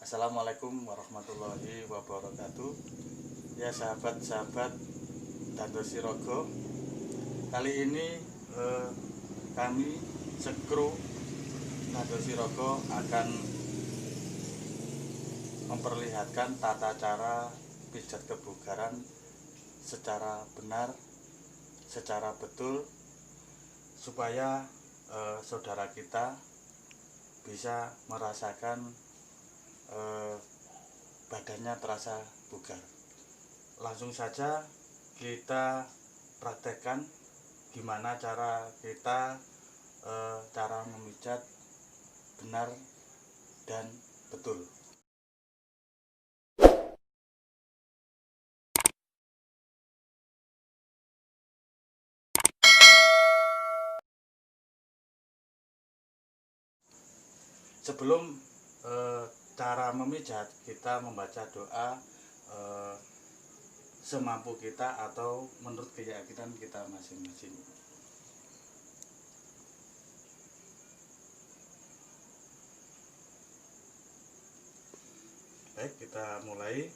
Assalamualaikum warahmatullahi wabarakatuh. Ya sahabat-sahabat Dando Sirogo, kali ini kami sekru Dando Sirogo akan memperlihatkan tata cara pijat kebugaran secara benar, secara betul, supaya saudara kita bisa merasakan badannya terasa bugar. Langsung saja kita praktekkan gimana cara kita cara memijat benar dan betul. Sebelum cara memijat, kita membaca doa semampu kita atau menurut keyakinan kita masing-masing. Baik, kita mulai.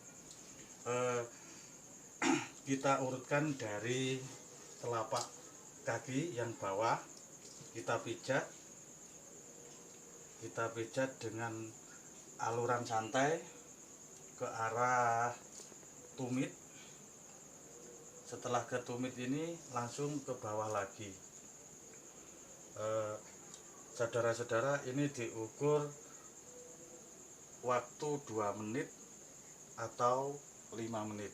Kita urutkan dari telapak kaki yang bawah, kita pijat dengan aluran santai ke arah tumit. Setelah ke tumit ini langsung ke bawah lagi. Saudara-saudara, ini diukur waktu 2 menit atau 5 menit.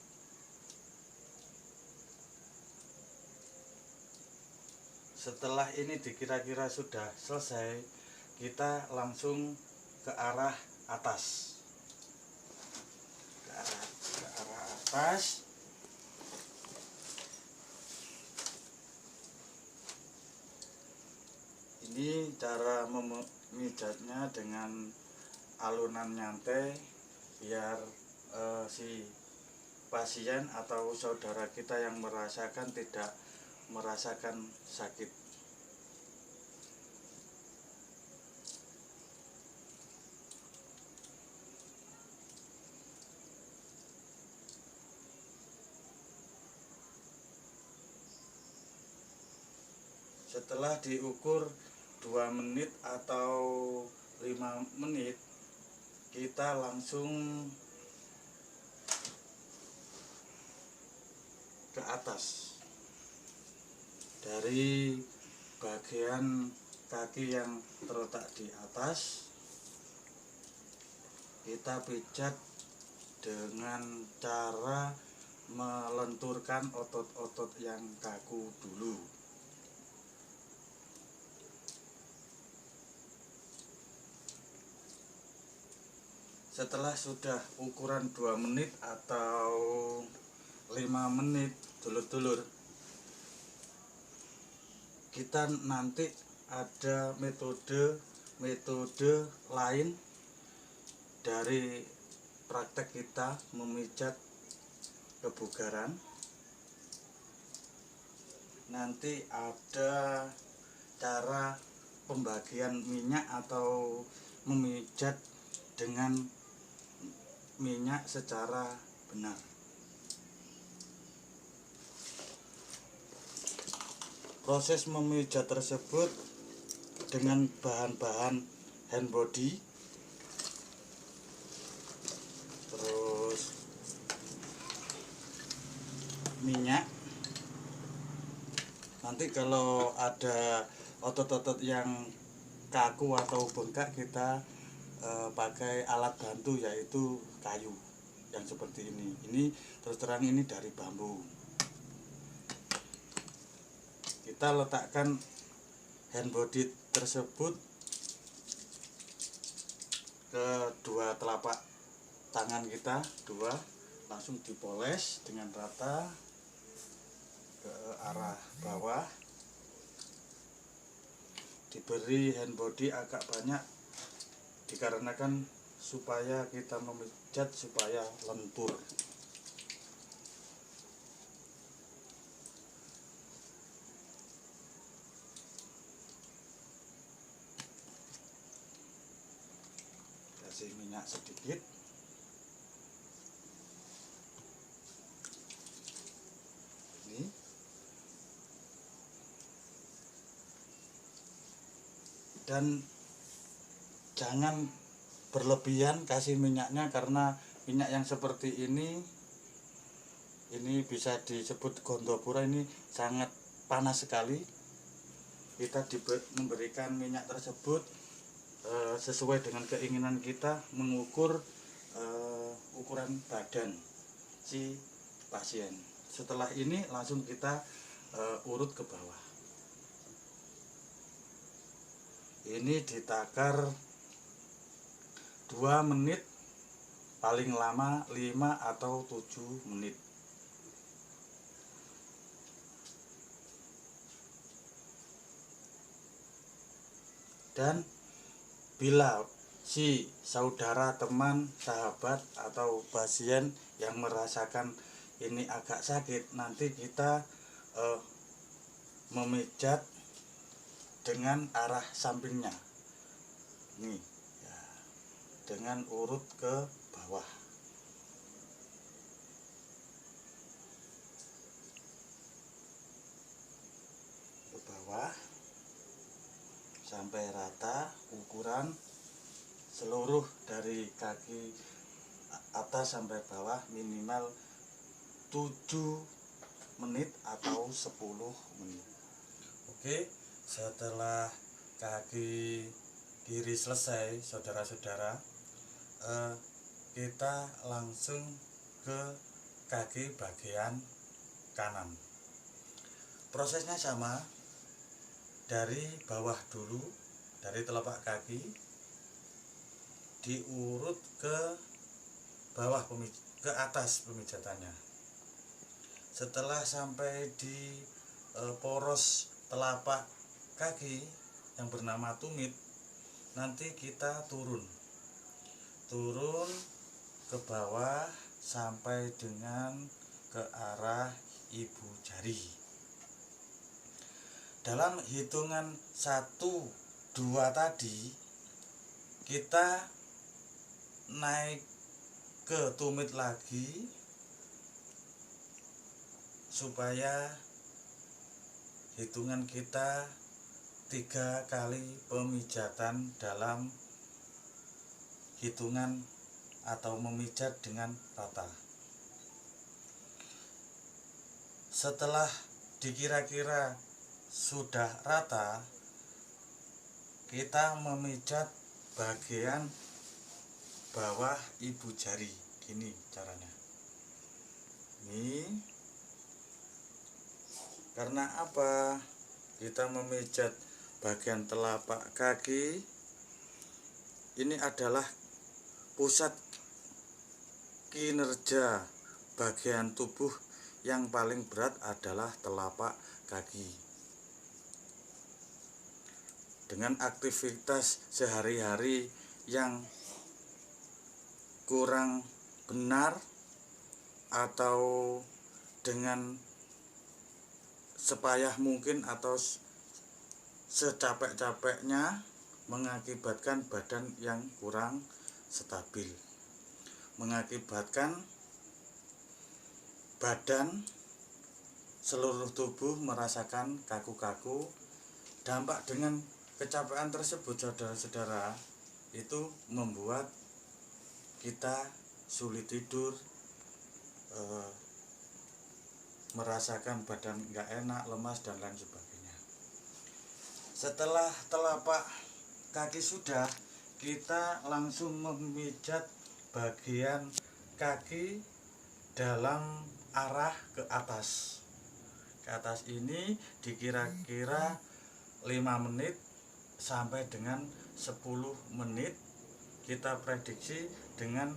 Setelah ini dikira-kira sudah selesai, kita langsung ke arah atas. Ke arah atas. Ini cara memijatnya dengan alunan nyantai, biar si pasien atau saudara kita yang merasakan tidak merasakan sakit. Setelah diukur 2 menit atau 5 menit, kita langsung ke atas. Dari bagian kaki yang terletak di atas, kita pijat dengan cara melenturkan otot-otot yang kaku dulu. Setelah sudah ukuran 2 menit atau 5 menit, dulur-dulur, kita nanti ada metode lain dari praktek kita memijat kebugaran. Nanti ada cara pembagian minyak atau memijat dengan minyak secara benar. Proses memijat tersebut dengan bahan-bahan hand body, terus minyak. Nanti kalau ada otot-otot yang kaku atau bengkak, kita pakai alat bantu, yaitu kayu yang seperti ini. Ini terus terang ini dari bambu. Kita letakkan hand body tersebut ke dua telapak tangan kita, langsung dipoles dengan rata ke arah bawah. Diberi hand body agak banyak dikarenakan supaya kita memijat supaya lentur. kasih minyak sedikit. Ini dan jangan berlebihan kasih minyaknya, karena minyak yang seperti ini bisa disebut gondopura, ini sangat panas sekali. Kita memberikan minyak tersebut sesuai dengan keinginan kita, mengukur ukuran badan si pasien. Setelah ini langsung kita urut ke bawah. Ini ditakar 2 menit, paling lama 5 atau 7 menit. Dan bila si saudara, teman, sahabat atau pasien yang merasakan ini agak sakit, nanti kita memijat dengan arah sampingnya nih ya, dengan urut ke bawah. Ke bawah sampai rata ukuran seluruh dari kaki atas sampai bawah, minimal 7 menit atau 10 menit. Oke, setelah kaki kiri selesai, saudara-saudara, kita langsung ke kaki bagian kanan. Prosesnya sama, dari bawah dulu, dari telapak kaki diurut ke bawah, ke atas pemijatannya. Setelah sampai di poros telapak kaki yang bernama tumit, nanti kita turun ke bawah sampai dengan ke arah ibu jari. Dalam hitungan 1, 2 tadi, kita naik ke tumit lagi supaya hitungan kita 3 kali pemijatan dalam hitungan atau memijat dengan rata. Setelah dikira-kira sudah rata, kita memijat bagian bawah ibu jari. Gini caranya. Ini karena apa? Kita memijat bagian telapak kaki. Ini adalah pusat kinerja bagian tubuh yang paling berat adalah telapak kaki. Dengan aktivitas sehari-hari yang kurang benar atau dengan sepayah mungkin atau secapek-capeknya, mengakibatkan badan yang kurang stabil, mengakibatkan badan seluruh tubuh merasakan kaku-kaku. Dampak dengan kecapean tersebut, saudara-saudara, itu membuat kita sulit tidur, merasakan badan nggak enak, lemas, dan lain sebagainya. Setelah telapak kaki sudah, kita langsung memijat bagian kaki dalam arah ke atas. Ke atas ini dikira-kira 5 menit sampai dengan 10 menit. Kita prediksi dengan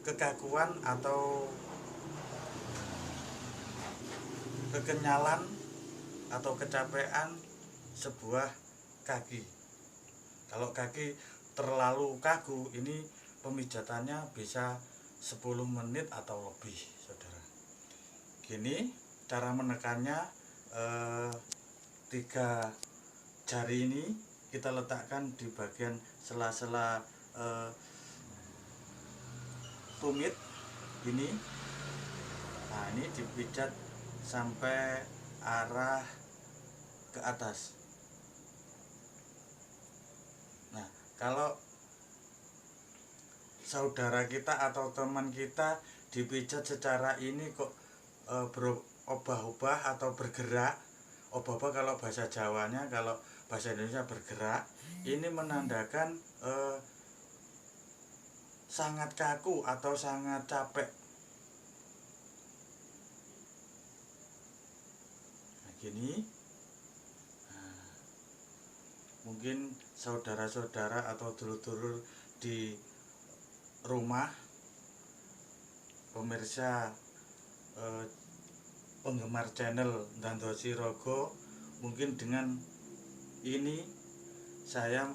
kekakuan atau kekenyalan atau kecapean sebuah kaki. Kalau kaki terlalu kaku, ini pemijatannya bisa 10 menit atau lebih, saudara. Gini cara menekannya, 3 jari ini kita letakkan di bagian sela-sela eh, tumit ini. Nah, ini dipijat sampai arah ke atas. Nah, kalau saudara kita atau teman kita dipijat secara ini kok berubah-ubah atau bergerak, obah-obah kalau bahasa Jawanya, kalau bahasa Indonesia bergerak, ini menandakan sangat kaku atau sangat capek. Nah, gini. Nah, mungkin saudara-saudara atau dulur-dulur di rumah, pemirsa penggemar channel Ndando Sirogo, mungkin dengan ini saya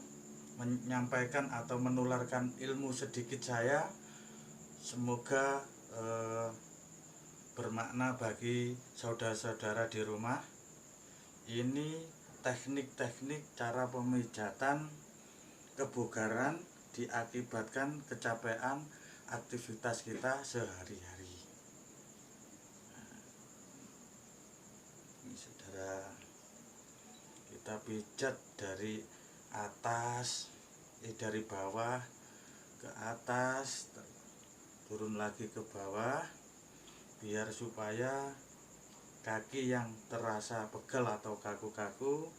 menyampaikan atau menularkan ilmu sedikit saya, semoga bermakna bagi saudara-saudara di rumah. Ini teknik-teknik cara pemijatan kebugaran diakibatkan kecapean aktivitas kita sehari-hari. Ini saudara, kita pijat dari atas, dari bawah ke atas, turun lagi ke bawah, biar supaya kaki yang terasa pegel atau kaku-kaku,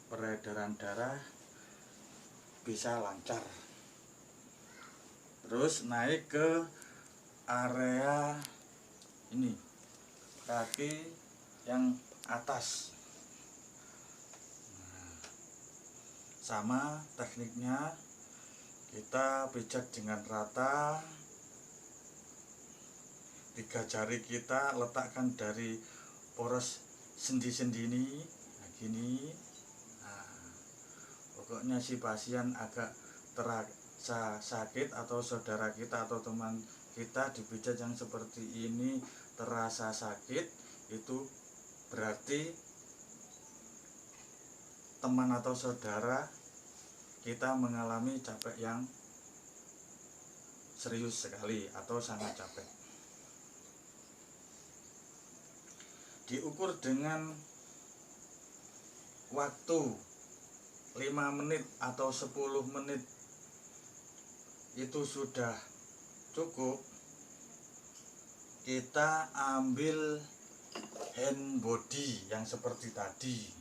peredaran darah bisa lancar. Terus naik ke area ini, kaki yang atas. Nah, sama tekniknya, kita pijat dengan rata. 3 jari kita letakkan dari poros sendi-sendi ini. Nah, gini. Nah, pokoknya si pasien agak terasa sakit atau saudara kita atau teman kita dipijat yang seperti ini terasa sakit, itu berarti teman atau saudara kita mengalami capek yang serius sekali atau sangat capek. Diukur dengan waktu 5 menit atau 10 menit itu sudah cukup. Kita ambil hand body yang seperti tadi,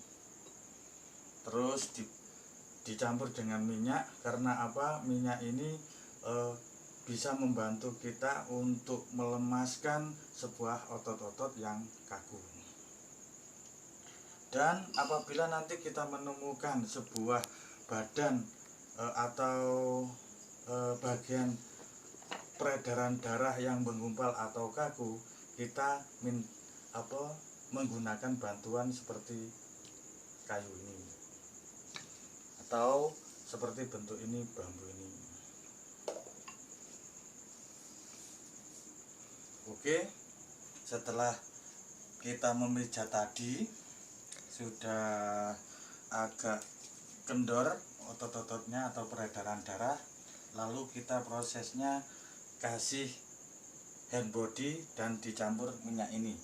terus dicampur dengan minyak. Karena apa? Minyak ini bisa membantu kita untuk melemaskan sebuah otot-otot yang kaku. Dan apabila nanti kita menemukan sebuah badan atau bagian peredaran darah yang menggumpal atau kaku, kita menggunakan bantuan seperti kayu ini atau seperti bentuk ini, bambu ini. Oke, setelah kita memijat tadi, sudah agak kendor otot-ototnya atau peredaran darah, lalu kita prosesnya kasih hand body dan dicampur minyak ini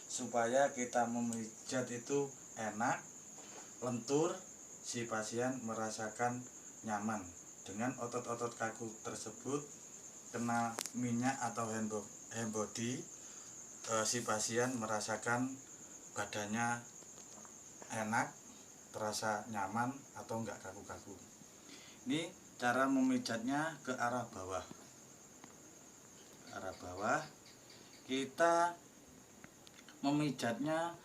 supaya kita memijat itu enak, lentur, si pasien merasakan nyaman dengan otot-otot kaku tersebut. Kena minyak atau hand body, si pasien merasakan badannya enak, terasa nyaman atau enggak kaku-kaku. Ini cara memijatnya ke arah bawah. Arah bawah, kita memijatnya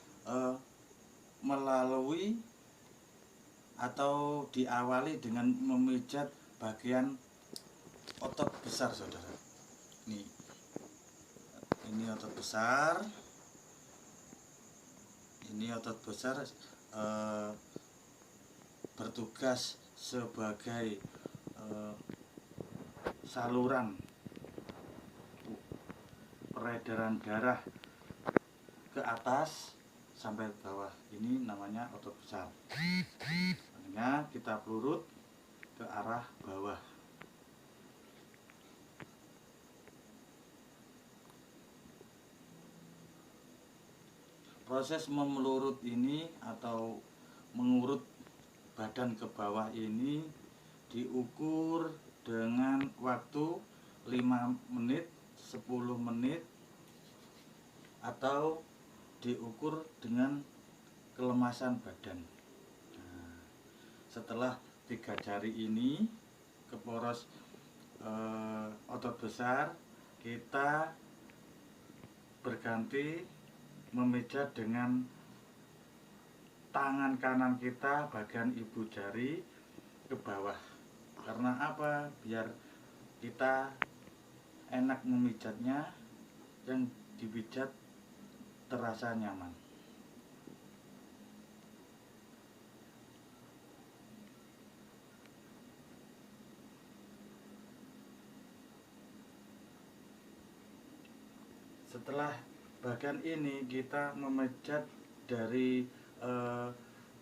melalui atau diawali dengan memijat bagian otot besar, saudara. Ini otot besar. Ini otot besar bertugas sebagai saluran peredaran darah ke atas sampai ke bawah. Ini namanya otot besar. Makanya kita pelurut ke arah bawah. Proses memelurut ini atau mengurut badan ke bawah ini diukur dengan waktu 5 menit, 10 menit, atau diukur dengan kelemasan badan. Nah, setelah 3 jari ini ke poros otot besar, kita berganti memijat dengan tangan kanan kita bagian ibu jari ke bawah. Karena apa? Biar kita enak memijatnya, yang dipijat terasa nyaman. Setelah bagian ini kita memijat dari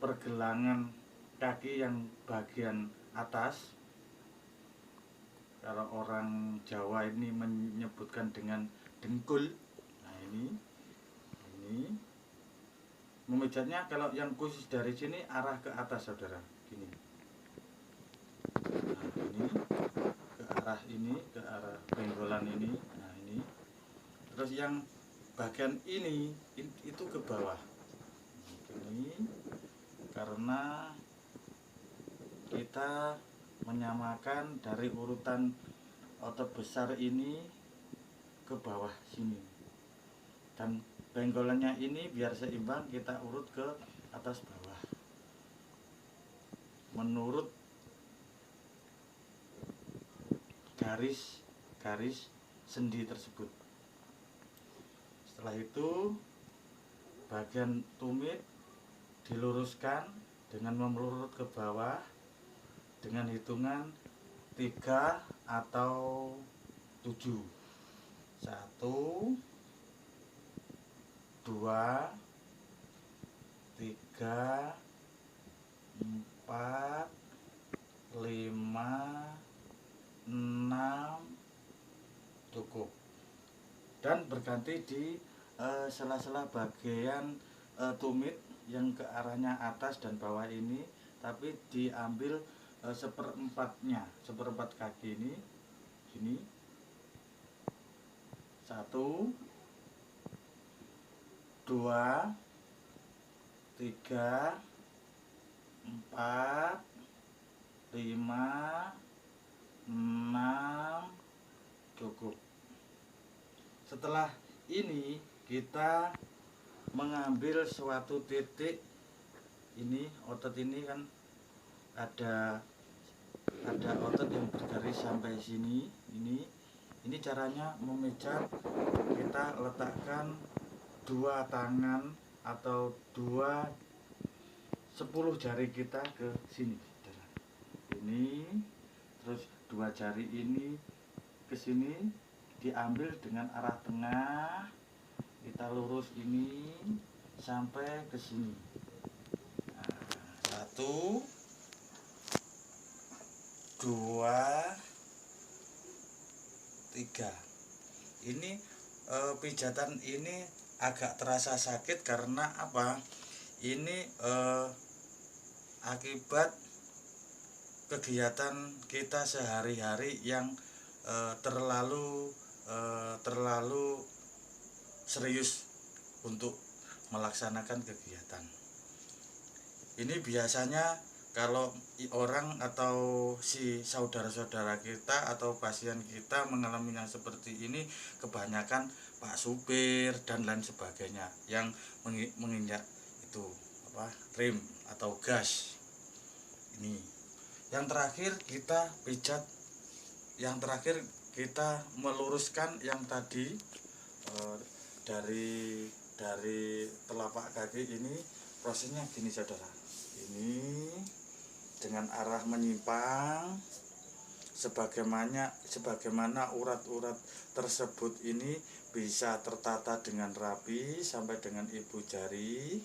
pergelangan kaki yang bagian atas. Kalau orang Jawa ini menyebutkan dengan dengkul. Nah ini memijatnya, kalau yang khusus dari sini arah ke atas, saudara, gini. Nah ini ke arah benggolan ini. Nah ini, terus yang bagian ini itu ke bawah. Ini karena kita menyamakan dari urutan otot besar ini ke bawah sini, dan benggolannya ini biar seimbang kita urut ke atas bawah menurut garis sendi tersebut. Setelah itu bagian tumit diluruskan dengan melurut ke bawah dengan hitungan 3 atau 7. 1, 2, 3, 4, 5, 6, cukup. Dan berganti di sela-sela bagian tumit yang ke arahnya atas dan bawah ini, tapi diambil seperempat kaki ini, gini. 1, 2, 3, 4, 5, 6, cukup. Setelah ini kita mengambil suatu titik. Ini otot ini kan ada otot yang bergaris sampai sini. Ini caranya memijat. Kita letakkan 2 tangan atau 10 jari kita ke sini. Ini, terus 2 jari ini ke sini, diambil dengan arah tengah. Kita lurus ini sampai ke sini. Nah, 1, 2, 3. Ini pijatan ini agak terasa sakit karena apa? Ini akibat kegiatan kita sehari-hari yang terlalu serius untuk melaksanakan kegiatan. Ini biasanya kalau orang atau si saudara-saudara kita atau pasien kita mengalami yang seperti ini, kebanyakan Pak supir dan lain sebagainya yang menginjak itu rem atau gas. Ini yang terakhir kita pijat, yang terakhir kita meluruskan yang tadi dari telapak kaki ini. Prosesnya gini, saudara. Ini dengan arah menyimpang sebagaimana urat-urat tersebut ini bisa tertata dengan rapi sampai dengan ibu jari.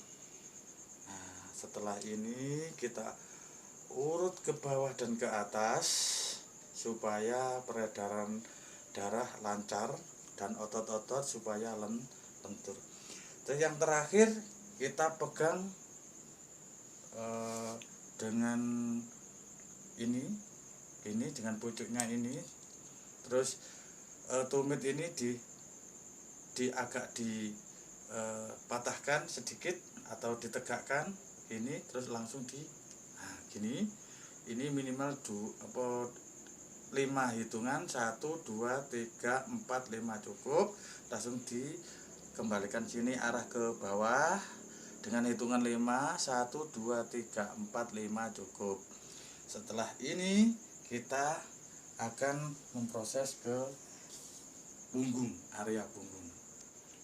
Nah, setelah ini kita urut ke bawah dan ke atas supaya peredaran darah lancar dan otot-otot supaya lentur. Terus yang terakhir kita pegang dengan ini dengan pucuknya ini, terus tumit ini agak dipatahkan sedikit atau ditegakkan ini, terus langsung gini. Ini minimal 5 hitungan, 1, 2, 3, 4, 5 cukup. Langsung dikembalikan sini arah ke bawah dengan hitungan 5, 1, 2, 3, 4, 5 cukup. Setelah ini kita akan memproses ke punggung, area punggung.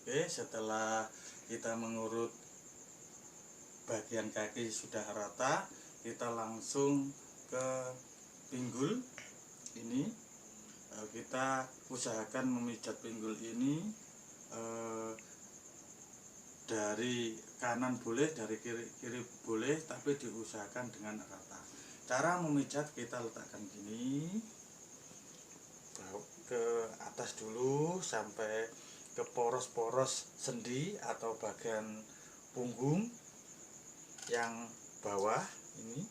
Oke, setelah kita mengurut bagian kaki sudah rata, kita langsung ke pinggul ini. Kita usahakan memijat pinggul ini dari kanan boleh, dari kiri boleh, tapi diusahakan dengan rata. Cara memijat kita letakkan gini, ke atas dulu sampai ke poros-poros sendi atau bagian punggung yang bawah ini,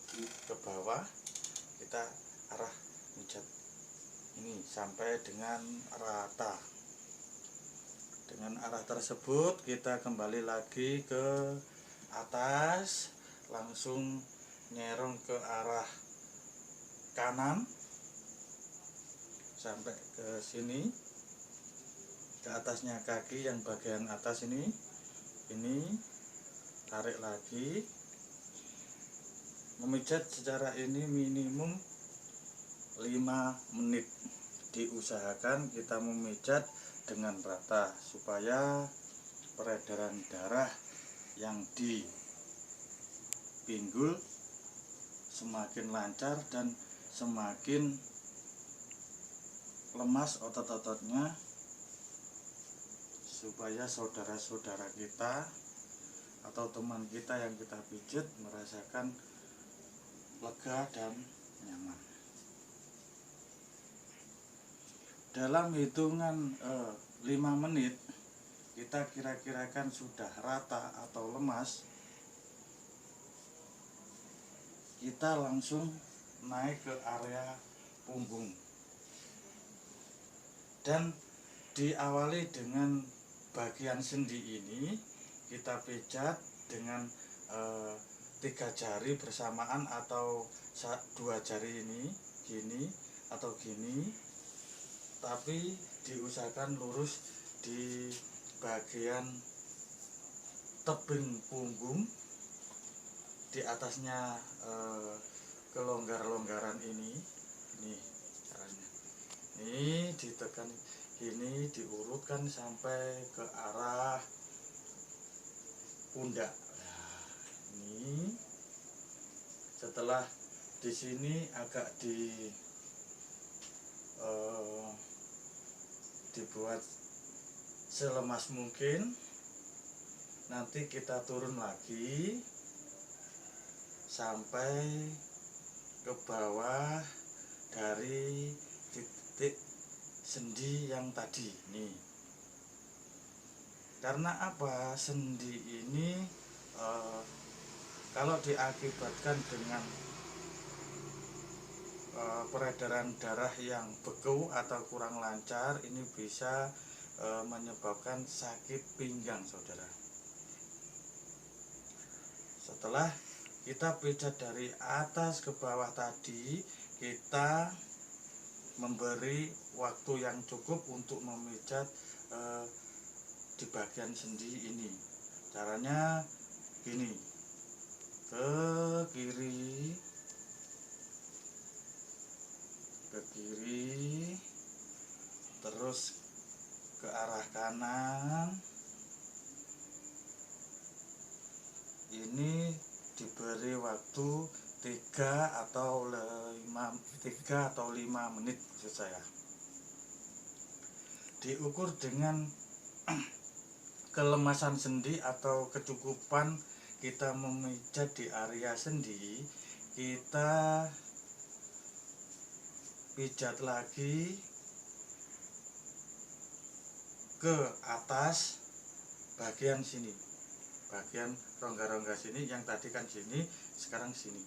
ke bawah kita arah mijat ini sampai dengan rata. Dengan arah tersebut kita kembali lagi ke atas, langsung nyerong ke arah kanan sampai ke sini, ke atasnya kaki yang bagian atas ini tarik lagi. Memijat secara ini minimum 5 menit. Diusahakan kita memijat dengan rata supaya peredaran darah yang di pinggul semakin lancar dan semakin lemas otot-ototnya, supaya saudara-saudara kita atau teman kita yang kita pijat merasakan lega dan nyaman. Dalam hitungan 5 menit kita kira-kirakan sudah rata atau lemas, kita langsung naik ke area punggung dan diawali dengan bagian sendi ini kita pijat dengan 3 jari bersamaan atau 2 jari ini gini atau gini, tapi diusahakan lurus di bagian tebing punggung, di atasnya kelonggar-longgaran ini caranya. Ini ditekan gini, diurutkan sampai ke arah pundak. Nah, ini setelah di sini agak dibuat selemas mungkin. Nanti kita turun lagi sampai ke bawah dari titik sendi yang tadi nih. Karena apa? Sendi ini kalau diakibatkan dengan peredaran darah yang beku atau kurang lancar, ini bisa menyebabkan sakit pinggang, saudara. Setelah kita pijat dari atas ke bawah tadi, kita memberi waktu yang cukup untuk memijat di bagian sendi ini. Caranya gini, ke kiri, terus ke arah kanan. Ini diberi waktu 3 atau 5 menit maksud saya. Diukur dengan kelemasan sendi atau kecukupan kita memijat di area sendi. kita pijat lagi ke atas bagian sini, bagian rongga-rongga sini. Yang tadi kan sini, sekarang sini,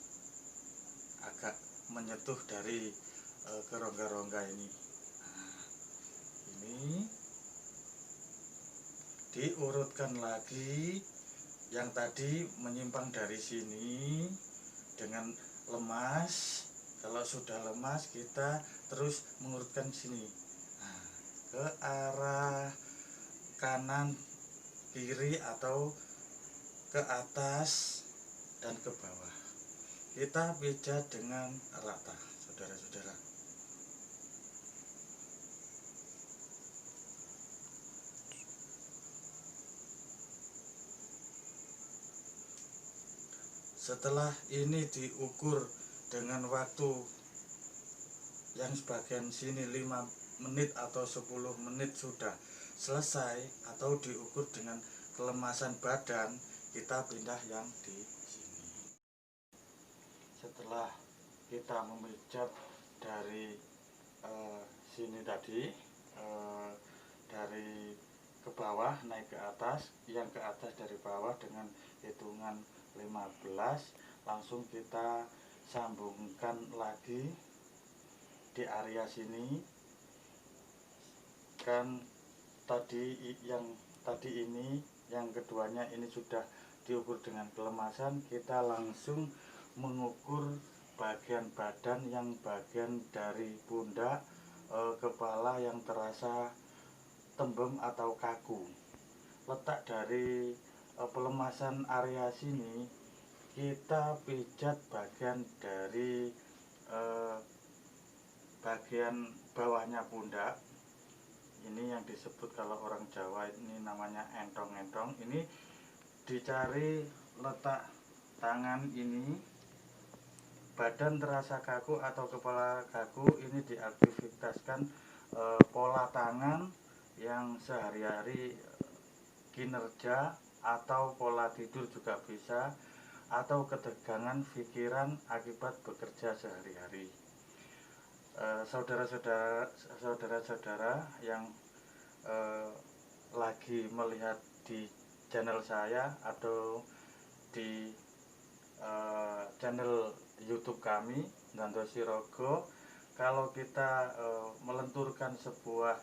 agak menyentuh dari ke rongga-rongga ini. Nah, ini diurutkan lagi. Yang tadi menyimpang dari sini dengan lemas. Kalau sudah lemas, kita terus mengurutkan sini, nah, ke arah kanan, kiri, atau ke atas dan ke bawah. Kita pijat dengan rata, saudara-saudara. Setelah ini diukur dengan waktu yang sebagian sini 5 menit atau 10 menit sudah selesai, atau diukur dengan kelemasan badan, kita pindah yang di sini. Setelah kita memijat dari sini tadi, dari ke bawah naik ke atas, yang ke atas dari bawah dengan hitungan 15, langsung kita sambungkan lagi di area sini. Kan tadi yang tadi ini, yang keduanya ini sudah diukur dengan kelemasan. Kita langsung mengukur bagian badan, yang bagian dari pundak, kepala yang terasa tembem atau kaku. Letak dari pelemasan area sini, kita pijat bagian dari bagian bawahnya pundak. Ini yang disebut kalau orang Jawa ini namanya entong-entong. Ini dicari letak tangan ini, badan terasa kaku atau kepala kaku, ini diaktivitaskan pola tangan yang sehari-hari kinerja, atau pola tidur juga bisa, atau ketegangan pikiran akibat bekerja sehari-hari. Saudara-saudara yang lagi melihat di channel saya atau di channel YouTube kami Nando Sirogo, kalau kita melenturkan sebuah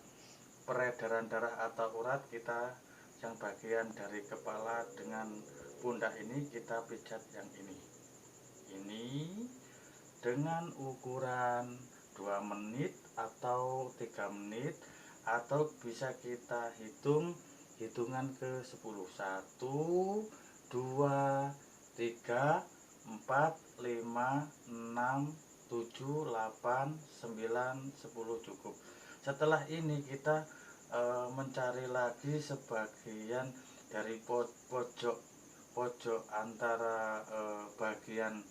peredaran darah atau urat, kita yang bagian dari kepala dengan pundak ini kita pijat yang ini dengan ukuran 2 menit atau 3 menit, atau bisa kita hitungan ke 10. 1, 2, 3, 4, 5, 6, 7, 8, 9, 10 cukup. Setelah ini kita mencari lagi sebagian dari pojok antara bagian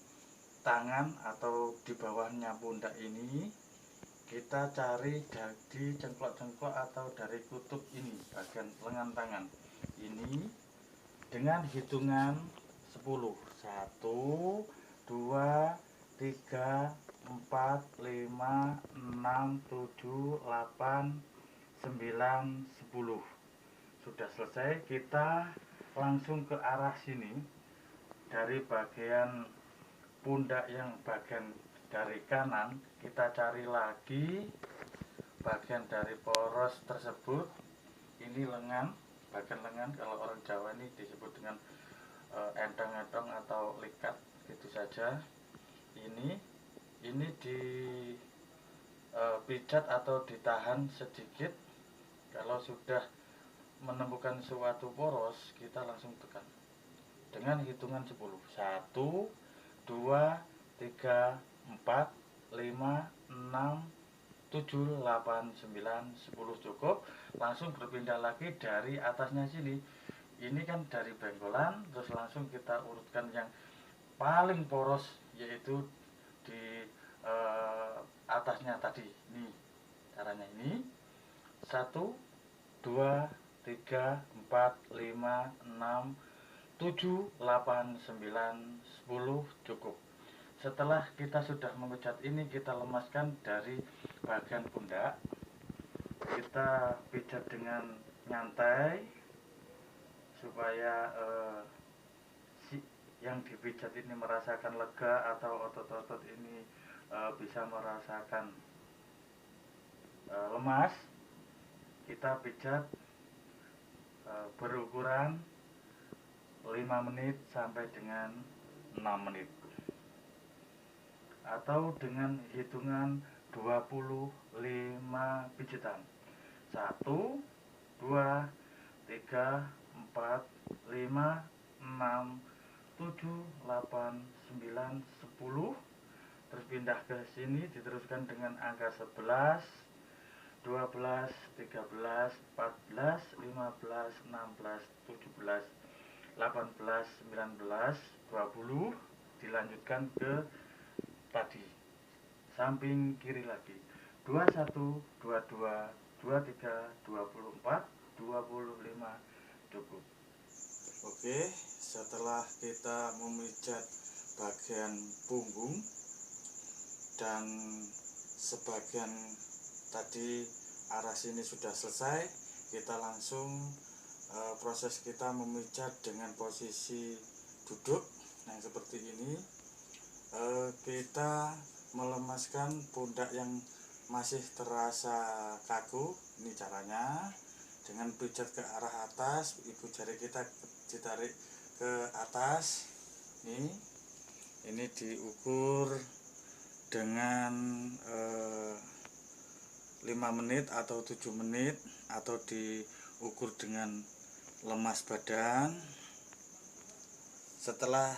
tangan atau di bawahnya pundak ini. Kita cari dari cengklok-cengklok atau dari kutub ini, bagian lengan tangan ini, dengan hitungan 10. 1, 2, 3, 4, 5, 6, 7, 8, 9, 10. Sudah selesai, kita langsung ke arah sini. Dari bagian pundak yang bagian dari kanan, kita cari lagi bagian dari poros tersebut. Ini lengan, bagian lengan, kalau orang Jawa ini disebut dengan entong-entong atau likat, gitu saja. Ini dipijat atau ditahan sedikit. Kalau sudah menemukan suatu poros, kita langsung tekan dengan hitungan 10. 1, 2, 3, 4, 5, 6, 7, 8, 9, 10 cukup. Langsung berpindah lagi dari atasnya sini. Ini kan dari bengkolan, terus langsung kita urutkan yang paling poros, yaitu di atasnya tadi. Ini caranya ini. 1, 2, 3, 4, 5, 6, 7, 8, 9, 10 cukup. setelah kita sudah memijat ini, kita lemaskan dari bagian pundak. Kita pijat dengan nyantai supaya yang dipijat ini merasakan lega, atau otot-otot ini bisa merasakan lemas. Kita pijat berukuran 5 menit sampai dengan 6 menit, atau dengan hitungan 25 pijitan. 1, 2, 3, 4, 5, 6, 7, 8, 9, 10. Terus pindah ke sini, diteruskan dengan angka 11, 12, 13, 14, 15, 16, 17, 18, 19, 20. Dilanjutkan ke tadi samping kiri lagi, 21, 22, 23, 24, 25. Cukup. Oke, setelah kita memijat bagian punggung dan sebagian tadi arah sini sudah selesai, kita langsung proses kita memijat dengan posisi duduk. Nah, seperti ini kita melemaskan pundak yang masih terasa kaku. Ini caranya, dengan pijat ke arah atas, ibu jari kita ditarik ke atas. Ini diukur dengan 5 menit atau 7 menit, atau diukur dengan lemas badan. Setelah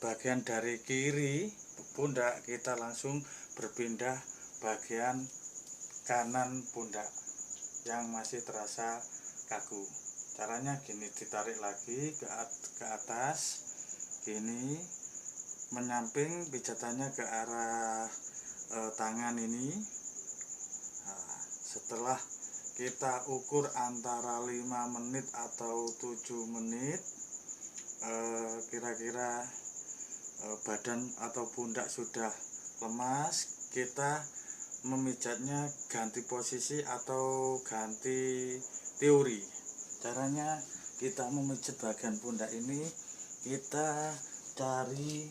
bagian dari kiri pundak, kita langsung berpindah bagian kanan pundak yang masih terasa kaku. Caranya gini, ditarik lagi ke atas gini, menyamping, pijatannya ke arah tangan ini. Nah, setelah kita ukur antara 5 menit atau 7 menit, kira-kira badan atau pundak sudah lemas, kita memijatnya ganti posisi atau ganti teori. Caranya, kita memijat bagian pundak ini, kita cari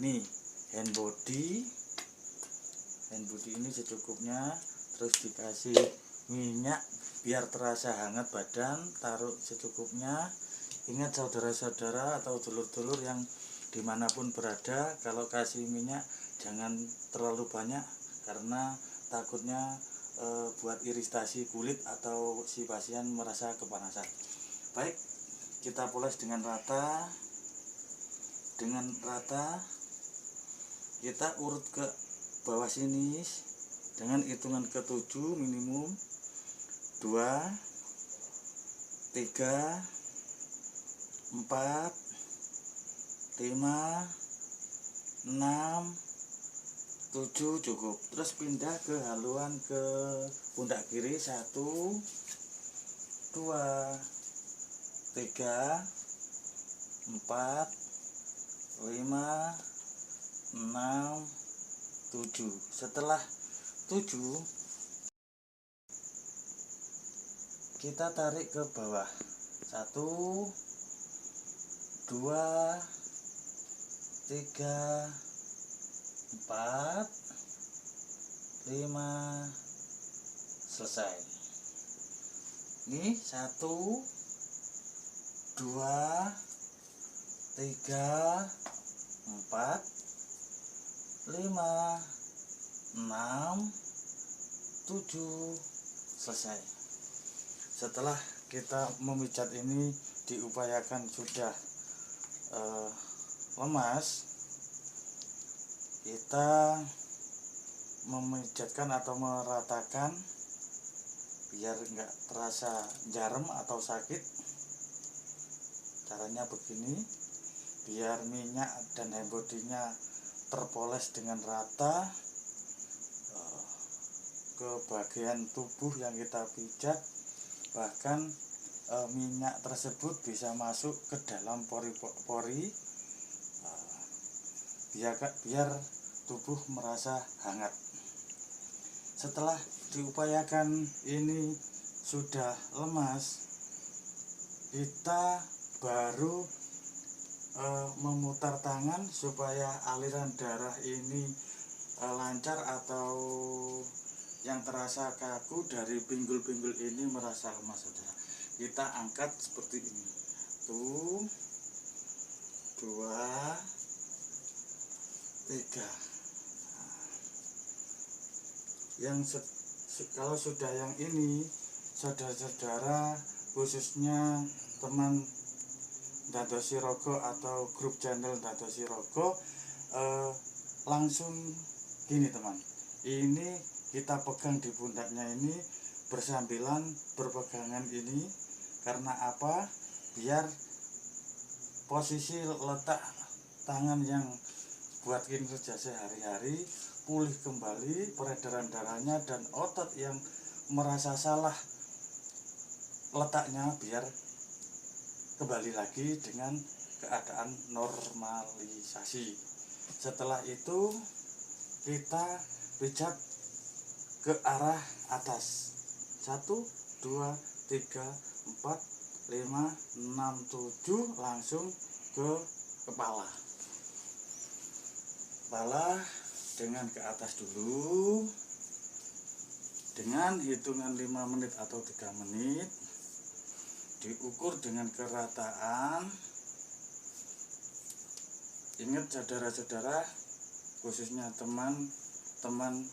nih hand body ini secukupnya, terus dikasih minyak biar terasa hangat badan, taruh secukupnya. Ingat saudara-saudara atau dulur-dulur yang dimanapun berada, kalau kasih minyak jangan terlalu banyak, karena takutnya buat iritasi kulit atau si pasien merasa kepanasan. Baik, kita poles dengan rata. Kita urut ke bawah sini dengan hitungan ke-7 minimum. 2, 3, 4, 5, 6, 7, cukup. Terus pindah ke haluan ke pundak kiri. 1, 2, 3, 4, 5, 6, 7. Setelah 7, kita tarik ke bawah. 1, 2, 3, 4, 5, selesai. Ini 1, 2, 3, 4, 5, 6, 7, selesai. Setelah kita memijat ini, diupayakan sudah lemas, kita memijatkan atau meratakan biar enggak terasa jarum atau sakit. Caranya begini, biar minyak dan hand body-nya terpoles dengan rata ke bagian tubuh yang kita pijat. Bahkan minyak tersebut bisa masuk ke dalam pori-pori biar tubuh merasa hangat. Setelah diupayakan ini sudah lemas, kita baru memutar tangan supaya aliran darah ini lancar, atau yang terasa kaku dari pinggul-pinggul ini merasa lemas, saudara. Kita angkat seperti ini. 1, 2, 3. Kalau sudah yang ini, saudara-saudara, khususnya teman Dadosi Rogo atau grup channel Dadosi Rogo, langsung gini teman, ini kita pegang di pundaknya ini bersambilan berpegangan ini. Karena apa? Biar posisi letak tangan yang buat kinerja sehari-hari pulih kembali peredaran darahnya, dan otot yang merasa salah letaknya biar kembali lagi dengan keadaan normalisasi. Setelah itu kita pijat ke arah atas. 1, 2, 3, 4, 5, 6, 7, langsung ke kepala. Kepala dengan ke atas dulu, dengan hitungan 5 menit atau 3 menit, diukur dengan kerataan. Ingat saudara-saudara, khususnya teman-teman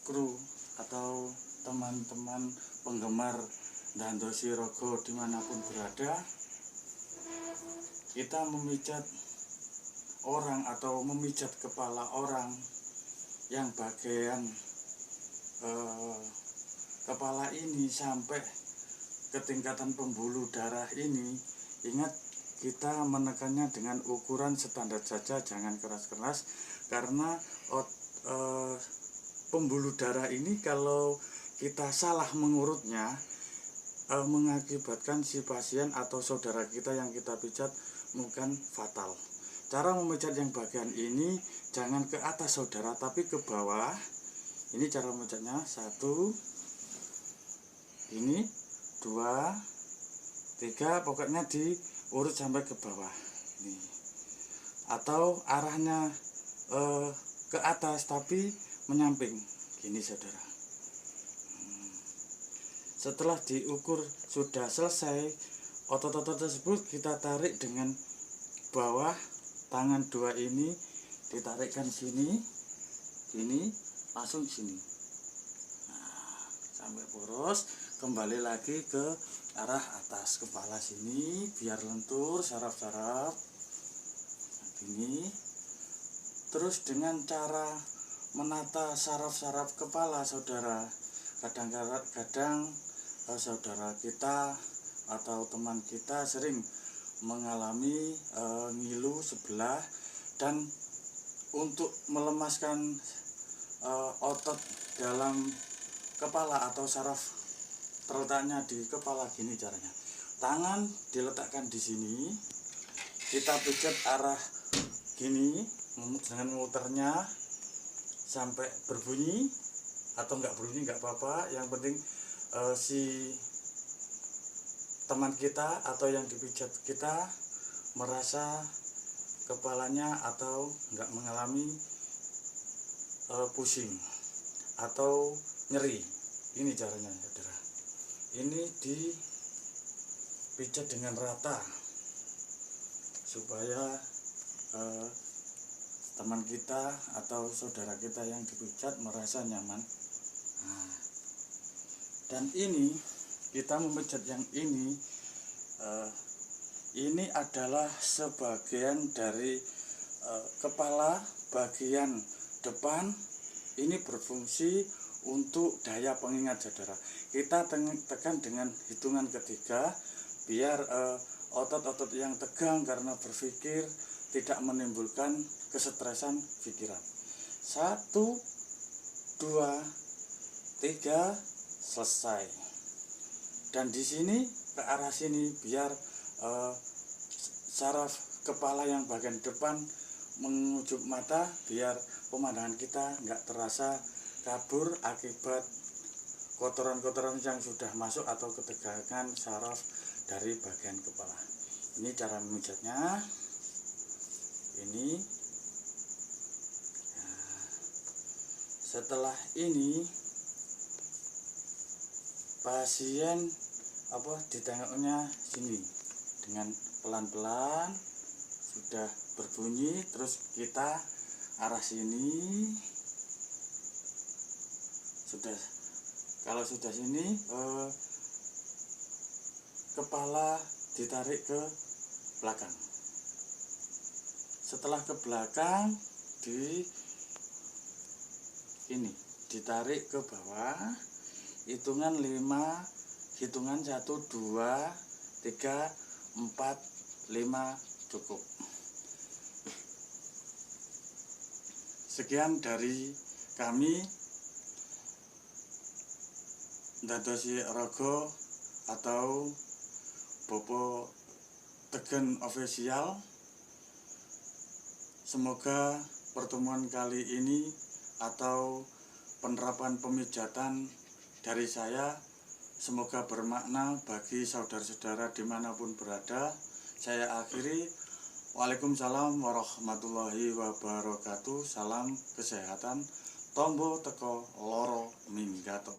kru atau teman-teman penggemar Dadosi Rogo dimanapun berada, kita memijat orang atau memijat kepala orang yang bagian kepala ini sampai ke tingkatan pembuluh darah ini. Ingat, kita menekannya dengan ukuran standar saja, jangan keras-keras, karena pembuluh darah ini kalau kita salah mengurutnya mengakibatkan si pasien atau saudara kita yang kita pijat mungkin fatal. Cara memijat yang bagian ini jangan ke atas saudara, tapi ke bawah. Ini cara memijatnya. 1, ini 2, 3, pokoknya diurut sampai ke bawah ini. Atau arahnya ke atas tapi menyamping gini saudara. Setelah diukur sudah selesai, otot-otot tersebut kita tarik dengan bawah. Tangan 2 ini ditarikkan sini, ini langsung sini. Nah, sampai poros, kembali lagi ke arah atas kepala sini biar lentur saraf-saraf. Ini terus dengan cara menata saraf-saraf kepala saudara. Kadang-kadang saudara kita atau teman kita sering mengalami ngilu sebelah, dan untuk melemaskan otot dalam kepala atau saraf terletaknya di kepala, gini caranya. Tangan diletakkan di sini, kita pijat arah gini dengan muternya sampai berbunyi, atau enggak berbunyi enggak apa-apa, yang penting si teman kita atau yang dipijat kita merasa kepalanya atau enggak mengalami pusing atau nyeri. Ini caranya saudara. Ini dipijat dengan rata supaya teman kita atau saudara kita yang dipijat merasa nyaman. Nah, dan ini kita memijat yang ini adalah sebagian dari kepala bagian depan. Ini berfungsi untuk daya pengingat saudara. Kita tekan dengan hitungan ketiga biar otot-otot yang tegang karena berpikir tidak menimbulkan kesetresan pikiran. 1, 2, 3, selesai. Dan di sini ke arah sini biar saraf kepala yang bagian depan mengujuk mata biar pemandangan kita nggak terasa kabur akibat kotoran-kotoran yang sudah masuk atau ketegangan saraf dari bagian kepala. Ini cara memijatnya. Ini. Nah, setelah ini pasien ditengoknya sini dengan pelan-pelan sudah berbunyi, terus kita arah sini. Kalau sudah sini kepala ditarik ke belakang. Setelah ke belakang ditarik ke bawah, hitungan 5, hitungan 1, 2, 3, 4, 5 cukup. Sekian dari kami Dadosi Rogo atau Bopo Tegen Official. Semoga pertemuan kali ini atau penerapan pemijatan dari saya semoga bermakna bagi saudara-saudara dimanapun berada. Saya akhiri. Waalaikumsalam warahmatullahi wabarakatuh. Salam kesehatan. Tombo teko loro minggato.